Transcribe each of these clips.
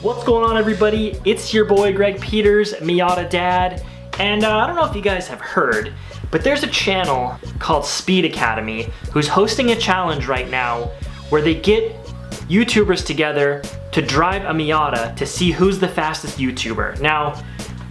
What's going on, everybody? It's your boy Greg Peters, MiataDAD, and I don't know if you guys have heard, but there's a channel called Speed Academy who's hosting a challenge right now where they get YouTubers together to drive a Miata to see who's the fastest YouTuber. Now,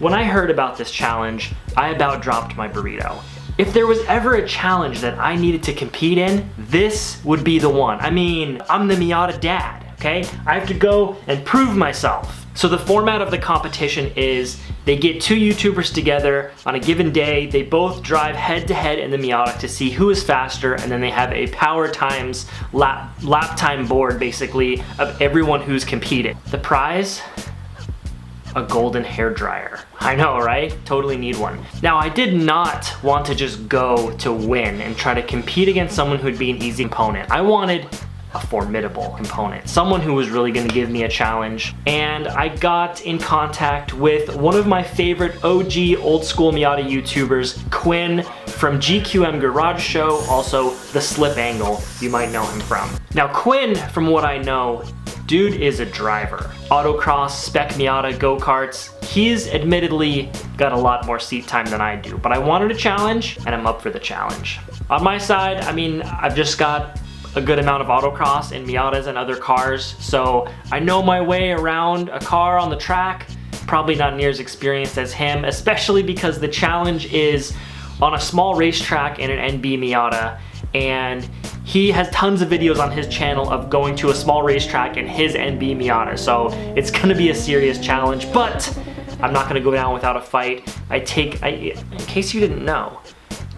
when I heard about this challenge, I about dropped my burrito. If there was ever a challenge that I needed to compete in, this would be the one. I mean, I'm the MiataDAD. Okay? I have to go and prove myself. So the format of the competition is they get two YouTubers together on a given day, they both drive head to head in the Miata to see who is faster, and then they have a power times lap time board basically of everyone who's competed. The prize? A golden hairdryer. I know, right? Totally need one. Now, I did not want to just go to win and try to compete against someone who'd be an easy opponent. I wanted a formidable opponent, someone who was really going to give me a challenge. And I got in contact with one of my favorite OG old school Miata YouTubers, Quinn from GQM Garage Show, also The Slip Angle, you might know him from. Now Quinn, from what I know, dude is a driver. Autocross, spec Miata, go-karts. He's admittedly got a lot more seat time than I do, but I wanted a challenge and I'm up for the challenge. On my side, I mean, I've just got a good amount of autocross in Miatas and other cars, so I know my way around a car on the track. Probably not near as experienced as him, especially because the challenge is on a small racetrack in an NB Miata, and he has tons of videos on his channel of going to a small racetrack in his NB Miata, so it's gonna be a serious challenge, but I'm not gonna go down without a fight. In case you didn't know,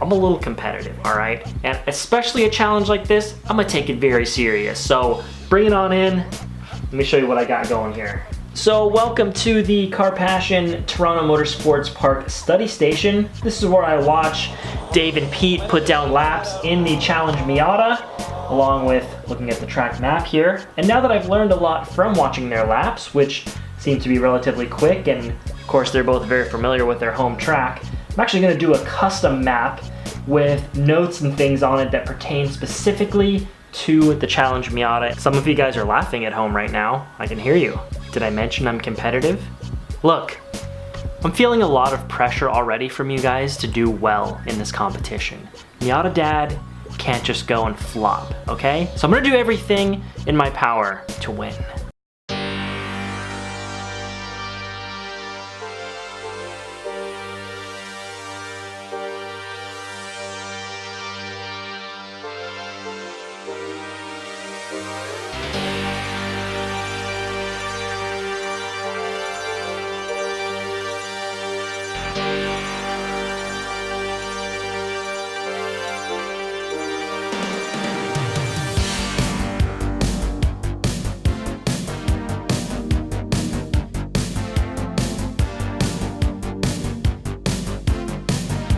I'm a little competitive, all right? And especially a challenge like this, I'm gonna take it very serious. So bring it on in. Let me show you what I got going here. So welcome to the Car Passion Toronto Motorsports Park study station. This is where I watch Dave and Pete put down laps in the Challenge Miata, along with looking at the track map here. And now that I've learned a lot from watching their laps, which seem to be relatively quick, and of course they're both very familiar with their home track, I'm actually gonna do a custom map with notes and things on it that pertain specifically to the Challenge Miata. Some of you guys are laughing at home right now. I can hear you. Did I mention I'm competitive? Look, I'm feeling a lot of pressure already from you guys to do well in this competition. MiataDAD can't just go and flop, okay? So I'm gonna do everything in my power to win.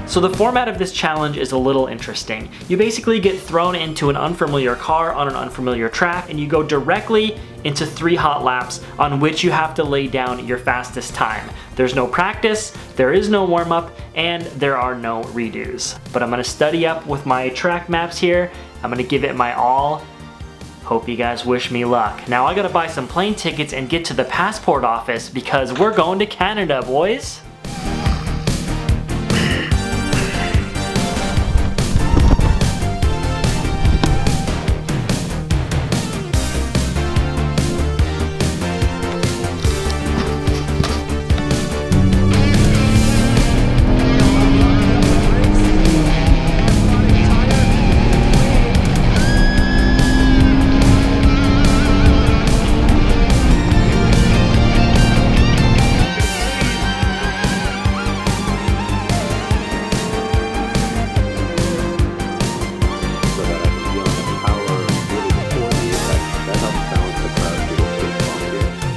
So the format of this challenge is a little interesting. You basically get thrown into an unfamiliar car on an unfamiliar track, and you go directly into 3 hot laps on which you have to lay down your fastest time. There's no practice, there is no warm-up, and there are no redos. But I'm gonna study up with my track maps here. I'm gonna give it my all. Hope you guys wish me luck. Now I gotta buy some plane tickets and get to the passport office because we're going to Canada, boys.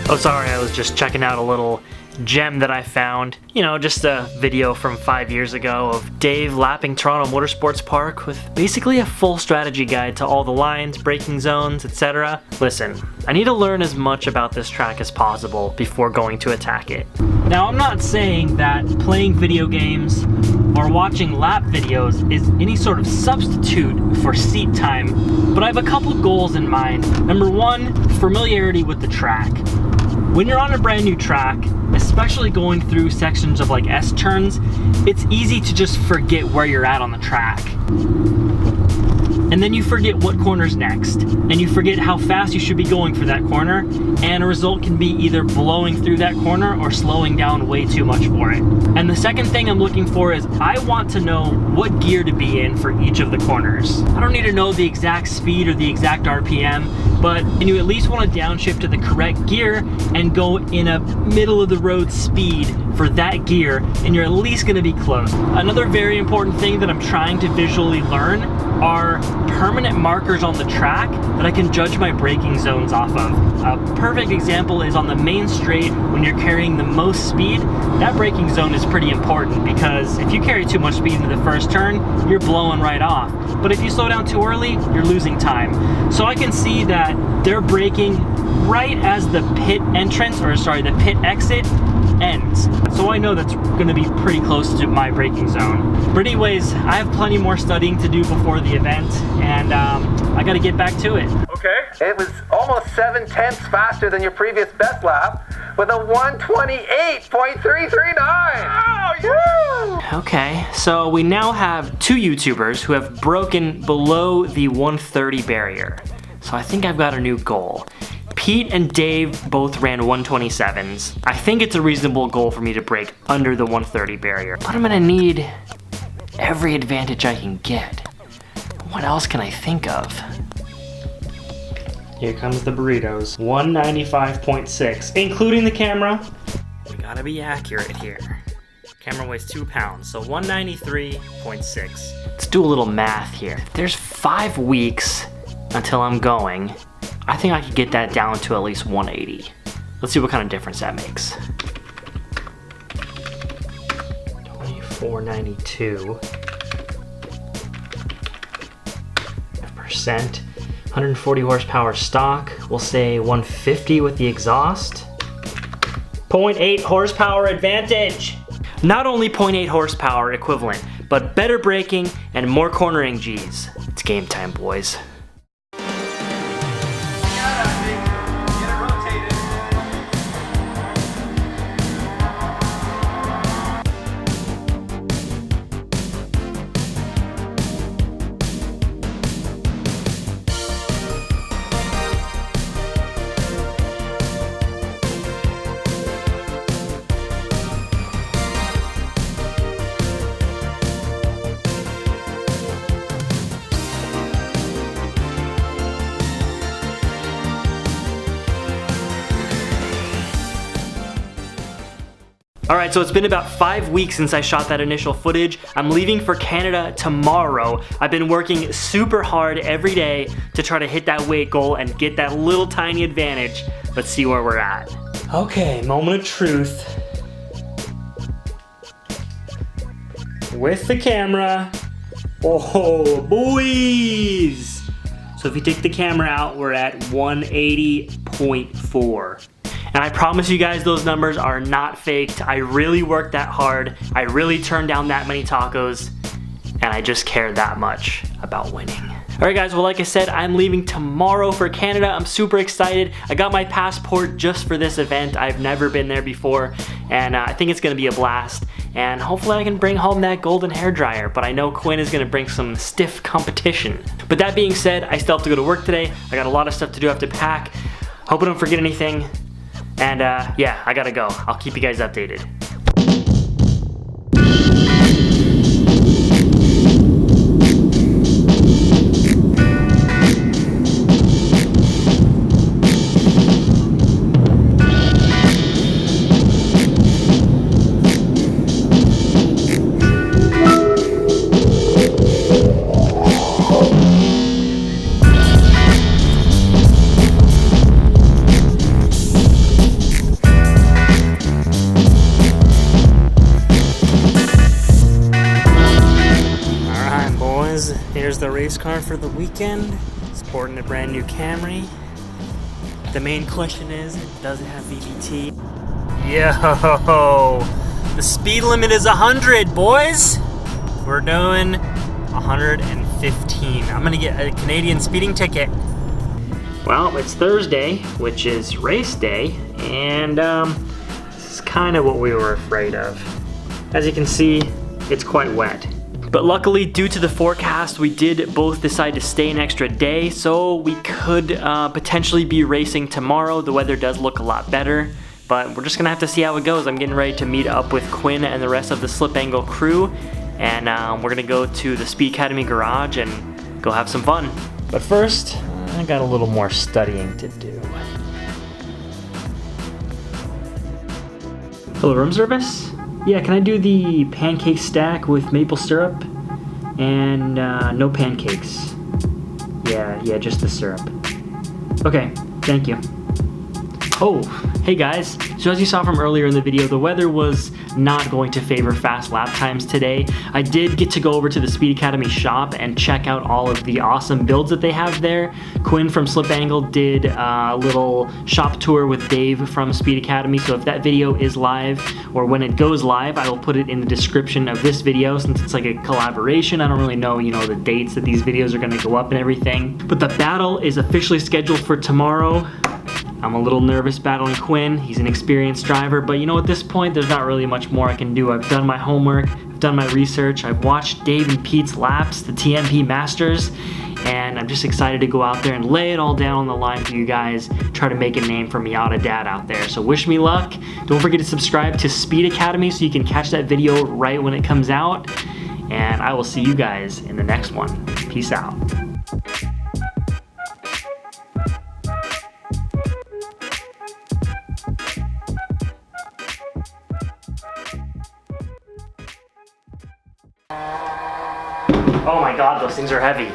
Oh, sorry, I was just checking out a little gem that I found. You know, just a video from 5 years ago of Dave lapping Toronto Motorsports Park with basically a full strategy guide to all the lines, braking zones, etc. Listen, I need to learn as much about this track as possible before going to attack it. Now, I'm not saying that playing video games or watching lap videos is any sort of substitute for seat time, but I have a couple goals in mind. Number one, familiarity with the track. When you're on a brand new track, especially going through sections of like S-turns, it's easy to just forget where you're at on the track. And then you forget what corner's next, and you forget how fast you should be going for that corner, and a result can be either blowing through that corner or slowing down way too much for it. And the second thing I'm looking for is I want to know what gear to be in for each of the corners. I don't need to know the exact speed or the exact RPM, but you at least want to downshift to the correct gear and go in a middle of the road speed for that gear, and you're at least going to be close. Another very important thing that I'm trying to visually learn are permanent markers on the track that I can judge my braking zones off of. A perfect example is on the main straight when you're carrying the most speed. That braking zone is pretty important because if you carry too much speed into the first turn, you're blowing right off. But if you slow down too early, you're losing time. So I can see that they're braking right as the pit entrance, or sorry, the pit exit ends. So I know that's gonna be pretty close to my braking zone. But anyways, I have plenty more studying to do before the event, and I gotta get back to it. Okay. It was almost 7/10 faster than your previous best lap with a 128.339. Oh, yeah! Okay, so we now have two YouTubers who have broken below the 130 barrier. So I think I've got a new goal. Pete and Dave both ran 127s. I think it's a reasonable goal for me to break under the 130 barrier, but I'm gonna need every advantage I can get. What else can I think of? Here comes the burritos. 195.6, including the camera. We gotta be accurate here. Camera weighs 2 pounds, so 193.6. Let's do a little math here. There's 5 weeks until I'm going. I think I could get that down to at least 180. Let's see what kind of difference that makes. 2492. 5%. 140 horsepower stock. We'll say 150 with the exhaust. 0.8 horsepower advantage. Not only 0.8 horsepower equivalent, but better braking and more cornering G's. It's game time, boys. Alright, so it's been about 5 weeks since I shot that initial footage. I'm leaving for Canada tomorrow. I've been working super hard every day to try to hit that weight goal and get that little tiny advantage. Let's see where we're at. Okay, moment of truth. With the camera. Oh, boys! So if you take the camera out, we're at 180.4. And I promise you guys those numbers are not faked. I really worked that hard. I really turned down that many tacos. And I just care that much about winning. Alright guys, well like I said, I'm leaving tomorrow for Canada. I'm super excited. I got my passport just for this event. I've never been there before. And I think it's gonna be a blast. And hopefully I can bring home that golden hairdryer. But I know Quinn is gonna bring some stiff competition. But that being said, I still have to go to work today. I got a lot of stuff to do. I have to pack. Hope I don't forget anything. And yeah, I gotta go. I'll keep you guys updated. Here's the race car for the weekend, sporting a brand new Camry. The main question is, does it have VVT? Yo, the speed limit is 100, boys. We're doing 115. I'm gonna get a Canadian speeding ticket. Well, it's Thursday, which is race day, and this is kind of what we were afraid of. As you can see, it's quite wet. But luckily, due to the forecast, we did both decide to stay an extra day, so we could potentially be racing tomorrow. The weather does look a lot better, but we're just gonna have to see how it goes. I'm getting ready to meet up with Quinn and the rest of the Slip Angle crew, and we're gonna go to the Speed Academy garage and go have some fun. But first, I got a little more studying to do. Hello, room service? Yeah, can I do the pancake stack with maple syrup? And no pancakes. Yeah, just the syrup. Okay, thank you. Oh, hey guys. So as you saw from earlier in the video, the weather was not going to favor fast lap times today. I did get to go over to the Speed Academy shop and check out all of the awesome builds that they have there. Quinn from Slip Angle did a little shop tour with Dave from Speed Academy, so if that video is live, or when it goes live, I will put it in the description of this video since it's like a collaboration. I don't really know, the dates that these videos are gonna go up and everything. But the battle is officially scheduled for tomorrow. I'm a little nervous battling Quinn. He's an experienced driver, but at this point, there's not really much more I can do. I've done my homework, I've done my research, I've watched Dave and Pete's laps, the TMP Masters, and I'm just excited to go out there and lay it all down on the line for you guys, try to make a name for MiataDAD out there. So wish me luck. Don't forget to subscribe to Speed Academy so you can catch that video right when it comes out, and I will see you guys in the next one. Peace out. Oh my god, those things are heavy.